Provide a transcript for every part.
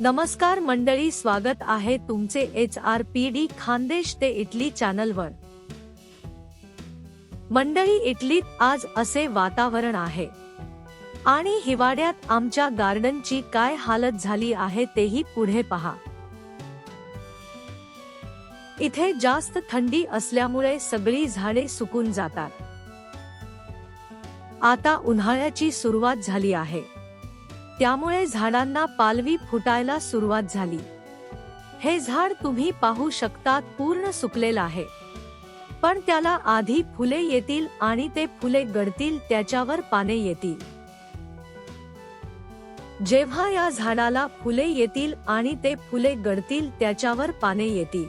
नमस्कार मंडळी, स्वागत आहे तुमचे HRPD खानदेश ते इटली चॅनलवर। मंडळी, इटलीत आज असे वातावरण आहे आणि हिवाळ्यात आमच्या गार्डनची काय हालत झाली आहे तेही पुढे पहा। इथे जास्त थंडी असल्यामुळे सगळी झाडे सुकून जातात। आता उन्हाळ्याची सुरुवात झाली आहे, त्यामुळे झाडांना पालवी फुटायला सुरुवात झाली। हे झाड तुम्ही पाहू शकतात, पूर्ण सुकलेलं आहे, पण त्याला आधी फुले येतील आणि ते फुले गळतील, त्याच्यावर पाने येतील। जेव्हा या झाडाला फुले येतील आणि ते फुले गळतील, त्याच्यावर पाने येतील,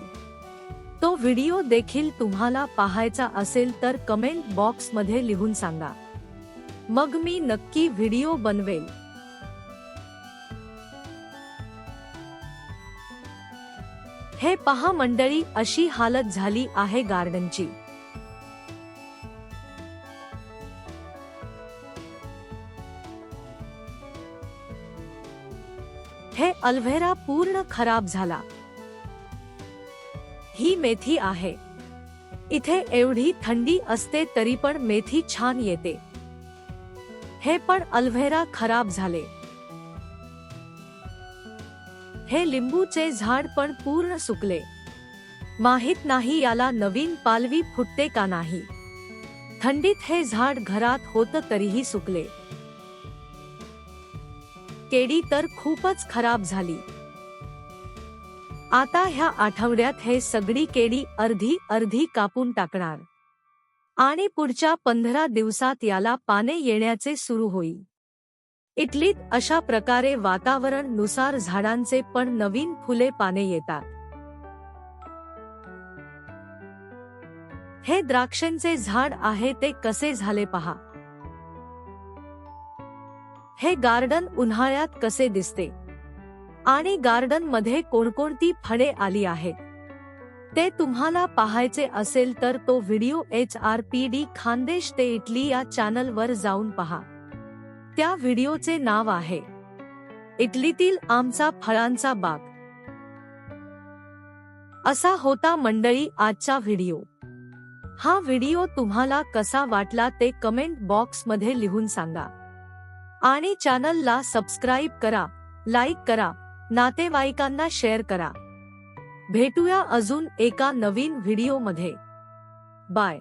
तो व्हिडिओ देखील तुम्हाला पाहायचा असेल तर कमेंट बॉक्स मध्ये लिहून सांगा, मग मी नक्की व्हिडिओ बनवेल। हे पहा मंडळी, अशी हालत झाली आहे गार्डनची। हे अल्व्हेरा पूर्ण खराब झाला। ही मेथी आहे। इथे एवढी थंडी असते तरी पण मेथी छान येते। हे पण अल्व्हेरा खराब झाले। हे लिंबूचे झाड पण पूर्ण सुकले। माहित नाही याला नवीन पालवी फुटते का नाही। थंडीत हे झाड घरात होतं तरीही सुकले। केळी तर खूपच खराब झाली। आता ह्या आठवड्यात हे सगळी केळी अर्धी कापून टाकणार आणि पुढच्या 15 दिवसात याला पाने येण्याचे सुरू होईल। इटलीत अशा प्रकारे वातावरण नुसार झाडांचे पण नवीन फुले पाने येतात। हे द्राक्षांचे झाड आहे, ते कसे झाले पहा। हे गार्डन उन्हाळ्यात कसे दिसते आणि गार्डन मध्ये कोणकोणती फळे आली आहेत ते तुम्हाला पाहायचे असेल तर तो व्हिडिओ HRPD खानदेश ते इटली या चॅनल वर जाऊन पहा। त्या व्हिडिओचे नाव आहे इटलीतील आमचा फळांचा बाग। असा होता मंडळी आजचा व्हिडिओ। हा व्हिडिओ तुम्हाला कसा वाटला ते कमेंट बॉक्स मध्ये लिहून सांगा आणि चॅनलला सबस्क्राइब करा, लाईक करा, नातेवाईकांना शेअर करा। भेटूया अजून एका नवीन व्हिडिओ मध्ये। बाय।